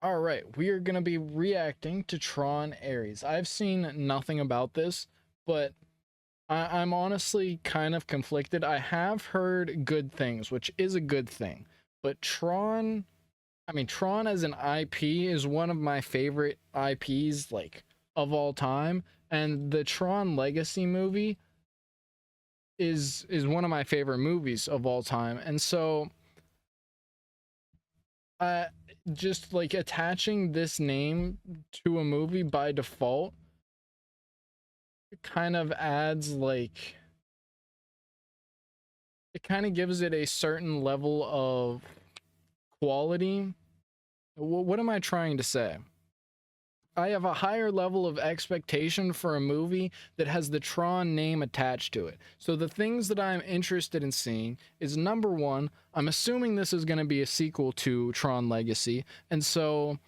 All right, we are going to be reacting to Tron Ares. I've seen nothing about this, but I'm honestly kind of conflicted. I have heard good things, which is a good thing, but Tron as an IP is one of my favorite IPs, like, of all time, and the Tron Legacy movie is one of my favorite movies of all time, and so uh just like attaching this name to a movie by default kind of adds like it kind of gives it a certain level of quality. What am I trying to say? I have a higher level of expectation for a movie that has the Tron name attached to it. So the things that I'm interested in seeing is, number one, I'm assuming this is going to be a sequel to Tron Legacy, and so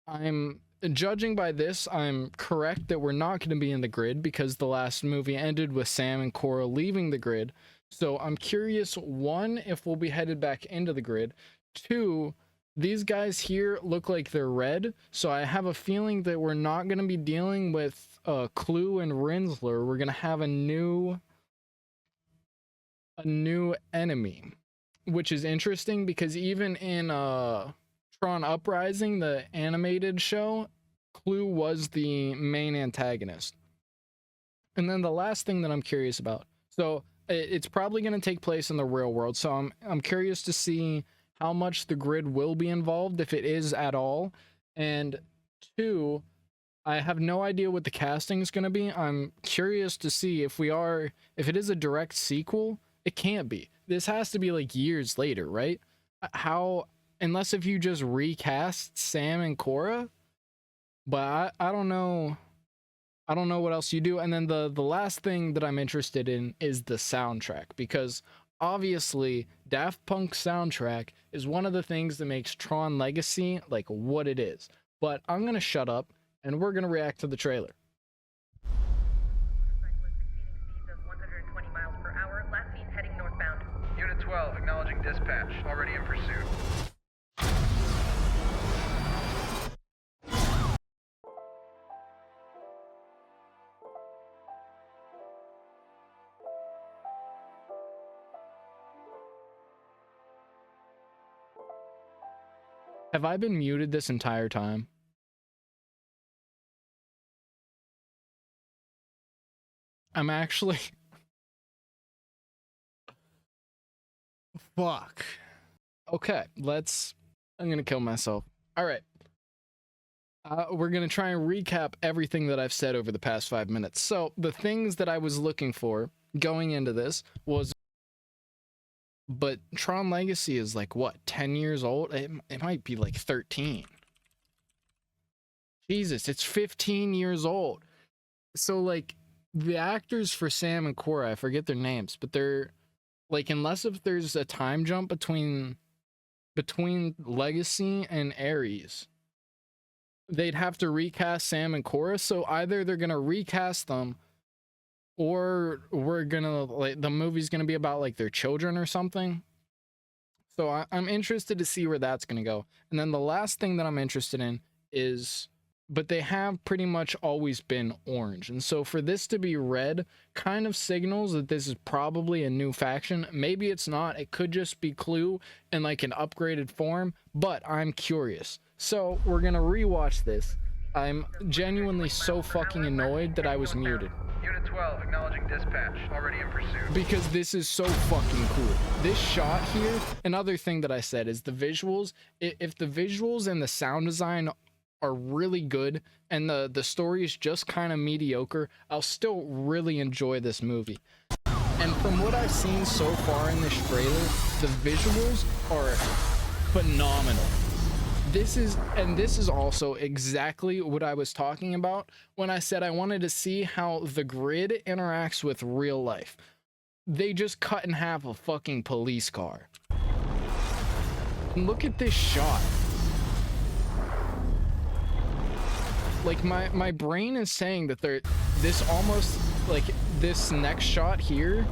I'm judging by this, I'm correct that we're not going to be in the grid because the last movie ended with Sam and Cora leaving the grid. So I'm curious, one, if we'll be headed back into the grid. Two, these guys here look like they're red, so I have a feeling that we're not going to be dealing with Clue and Rinsler. We're going to have a new enemy, which is interesting because even in Tron Uprising, the animated show, Clue was the main antagonist. And then the last thing that I'm curious about, so it's probably going to take place in the real world, so I'm curious to see how much the grid will be involved, if it is at all. And two, I have no idea what the casting is going to be. I'm curious to see if it is a direct sequel. It can't be. This has to be like years later, right? How, unless if you just recast Sam and Cora, but I don't know. I don't know what else you do. And then the last thing that I'm interested in is the soundtrack, because obviously Daft Punk's soundtrack is one of the things that makes Tron Legacy like what it is. But I'm gonna shut up and we're gonna react to the trailer. Unit 12, acknowledging dispatch. Already in pursuit. Have I been muted this entire time? I'm actually... Fuck. Okay, I'm gonna kill myself. Alright. We're gonna try and recap everything that I've said over the past 5 minutes. So, the things that I was looking for going into this was... But Tron Legacy is like, what, 10 years old? It might be like 13. Jesus, it's 15 years old. So, like, the actors for Sam and Cora, I forget their names, but they're, like, unless if there's a time jump between Legacy and Ares, they'd have to recast Sam and Cora. So either they're gonna recast them, or we're gonna, like, the movie's gonna be about like their children or something. So I'm interested to see where that's gonna go. And then the last thing that I'm interested in is, but they have pretty much always been orange, and so for this to be red kind of signals that this is probably a new faction. Maybe it's not, it could just be Clue in like an upgraded form, but I'm curious. So we're gonna rewatch this. I'm genuinely so fucking annoyed that I was muted. Unit 12, acknowledging dispatch. Already in pursuit. Because this is so fucking cool. This shot here, another thing that I said is the visuals. If the visuals and the sound design are really good and the story is just kind of mediocre, I'll still really enjoy this movie. And from what I've seen so far in this trailer, the visuals are phenomenal. This is also exactly what I was talking about when I said I wanted to see how the grid interacts with real life. They just cut in half a fucking police car. Look at this shot. Like, my brain is saying that this almost, like, this next shot here,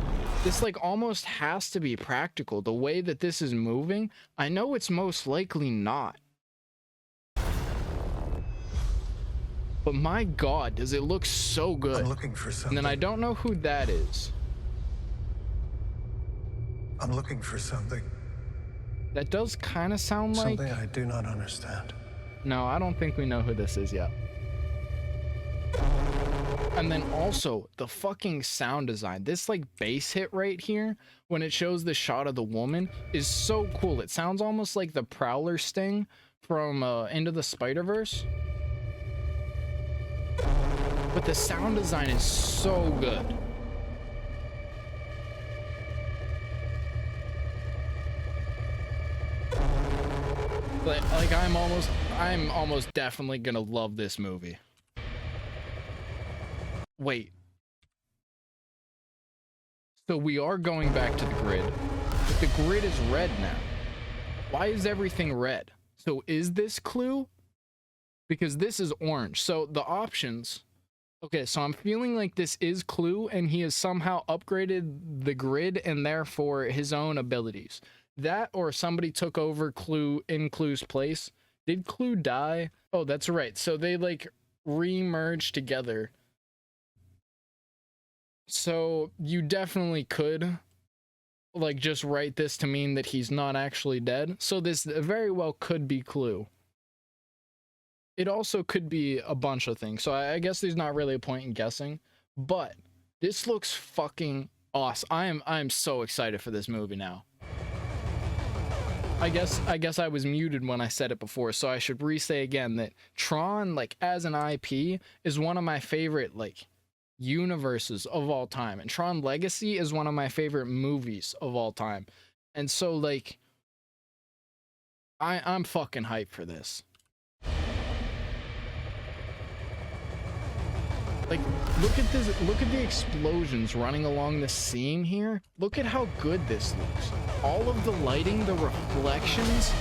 this like almost has to be practical. The way that this is moving, I know it's most likely not. But my god, does it look so good. I'm looking for And something. then I don't know who that is. I'm looking for something. That does kind of sound like... Something I do not understand. No, I don't think we know who this is yet. And then also, the fucking sound design. This, like, bass hit right here, when it shows the shot of the woman, is so cool. It sounds almost like the Prowler sting from Into the Spider-Verse. But the sound design is so good. Like I'm almost definitely gonna love this movie. Wait. So we are going back to the grid, but the grid is red now. Why is everything red? So is this Clue? Because this is orange. So the options. Okay, so I'm feeling like this is Clue, and he has somehow upgraded the grid and therefore his own abilities. That or somebody took over Clue in Clue's place. Did Clue die? Oh, that's right. So they like re-merged together. So you definitely could like just write this to mean that he's not actually dead. So this very well could be Clue. It also could be a bunch of things. So I guess there's not really a point in guessing, but this looks fucking awesome. I am so excited for this movie now. I guess I was muted when I said it before, so I should re-say again that Tron, like, as an IP, is one of my favorite, like, universes of all time. And Tron Legacy is one of my favorite movies of all time. And so, like, I'm fucking hyped for this. Like, look at this, look at the explosions running along the seam here. Look at how good this looks. All of the lighting, the reflections,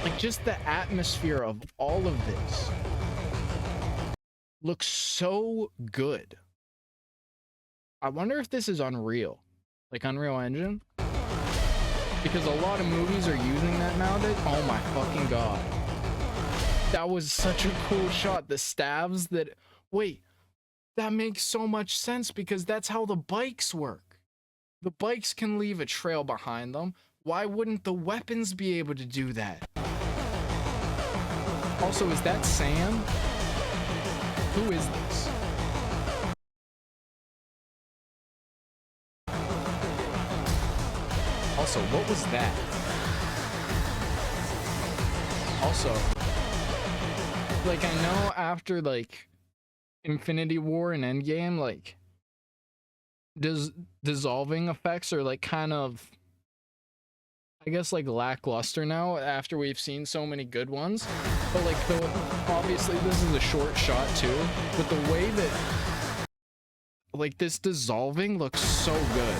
like just the atmosphere of all of this looks so good. I wonder if this is Unreal, like Unreal Engine, because a lot of movies are using that nowadays. Oh my fucking god. That was such a cool shot. The stabs that, wait. That makes so much sense because that's how the bikes work. The bikes can leave a trail behind them. Why wouldn't the weapons be able to do that? Also, is that Sam? Who is this? Also, what was that? Also, like, I know after, like, Infinity War and Endgame, like, dissolving effects are like kind of, I guess, like lackluster now after we've seen so many good ones. But like, obviously this is a short shot too, but the way that like this dissolving looks so good.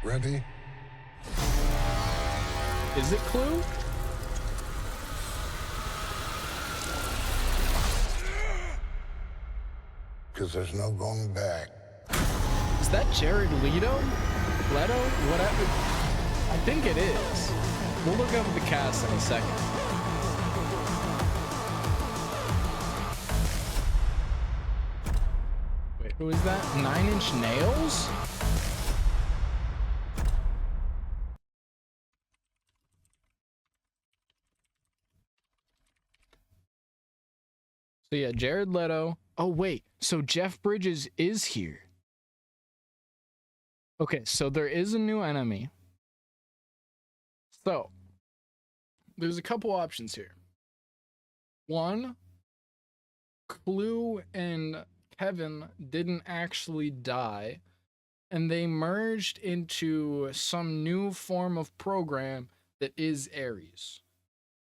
Ready? Is it Clue? Because there's no going back. Is that Jared Leto? Whatever. I think it is. We'll look up the cast in a second. Wait, who is that? 9 Inch Nails? So yeah, Jared Leto. Oh wait, so Jeff Bridges is here. Okay, so there is a new enemy. So there's a couple options here. One, Clue and Kevin didn't actually die, and they merged into some new form of program that is Ares.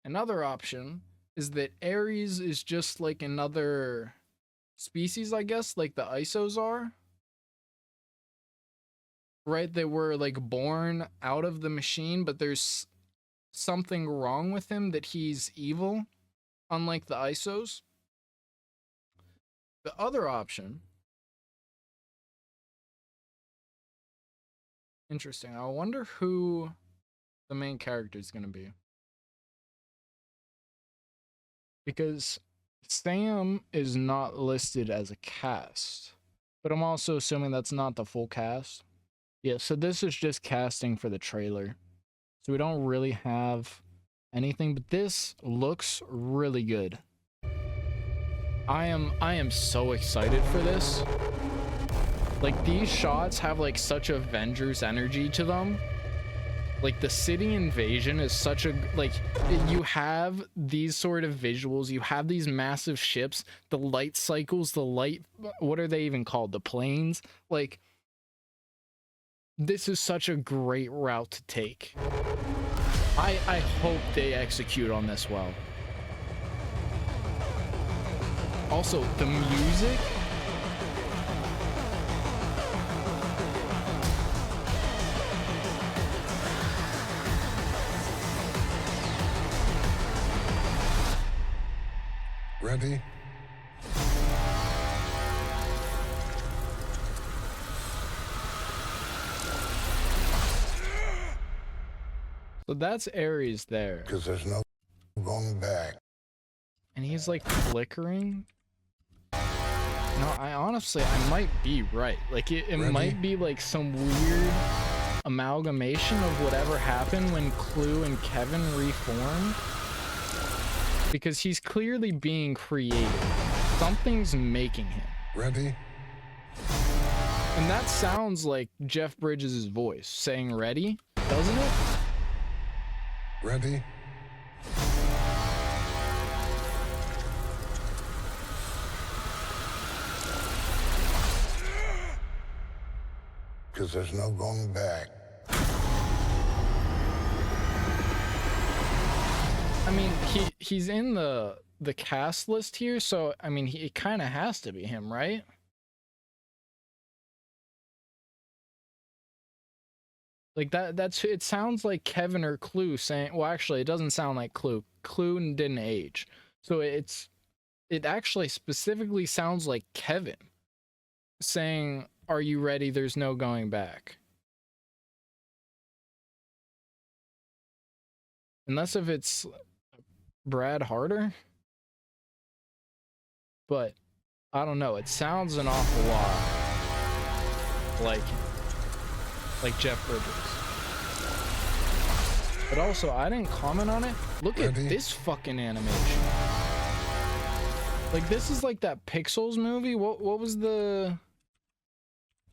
Another option is that Ares is just like another species, I guess, like the ISOs are. Right? They were like born out of the machine, but there's something wrong with him that he's evil, unlike the ISOs. The other option, interesting. I wonder who the main character is going to be. because Sam is not listed as a cast, but I'm also assuming that's not the full cast. Yeah, so this is just casting for the trailer. So we don't really have anything, but this looks really good. I am so excited for this. Like, these shots have like such Avengers energy to them. Like, the city invasion is such a, like, you have these sort of visuals, you have these massive ships, the light cycles, the light, what are they even called, the planes? Like, this is such a great route to take. I hope they execute on this well. Also, the music. Ready? So that's Ares there. Because there's no going back. And he's like flickering. No, I honestly, I might be right. Like, it might be like some weird amalgamation of whatever happened when Clue and Kevin reformed. Because he's clearly being created. Something's making him. Ready? And that sounds like Jeff Bridges' voice saying ready, doesn't it? Ready? Because there's no going back. I mean, he's in the cast list here, so I mean, it kind of has to be him, right? Like that's it sounds like Kevin or Clue saying, well, actually, it doesn't sound like Clue. Clue didn't age. So it actually specifically sounds like Kevin saying, "Are you ready? There's no going back." Unless if it's Brad Harder. But I don't know, it sounds an awful lot like Jeff Bridges. But also, I didn't comment on it. Look at this fucking animation. Like, this is like that Pixels movie. What was the...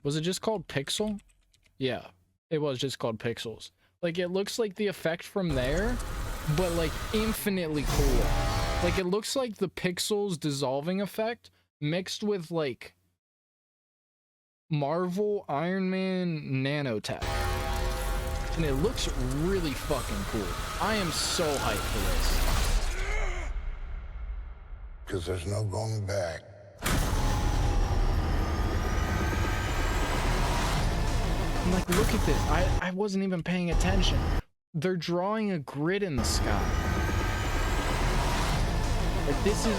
Was it just called Pixel? Yeah, it was just called Pixels. Like, it looks like the effect from there, but like infinitely cooler. Like, it looks like the Pixels dissolving effect mixed with like Marvel Iron Man nanotech. And it looks really fucking cool. I am so hyped for this. Because there's no going back. I'm like, look at this. I wasn't even paying attention. They're drawing a grid in the sky. Like, this is...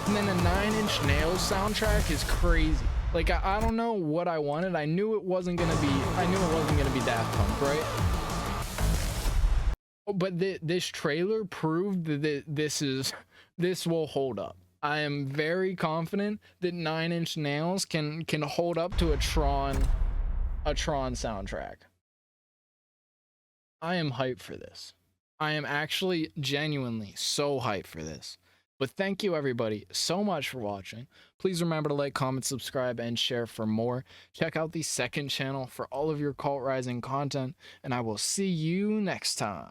And then a 9 Inch Nails soundtrack is crazy. Like, I don't know what I wanted. I knew it wasn't gonna be Daft Punk, right? But this trailer proved that this will hold up. I am very confident that 9 Inch Nails can hold up to a Tron soundtrack. I am hyped for this. I am actually genuinely so hyped for this. But thank you everybody so much for watching. Please remember to like, comment, subscribe, and share for more. Check out the second channel for all of your Cult Rising content, and I will see you next time.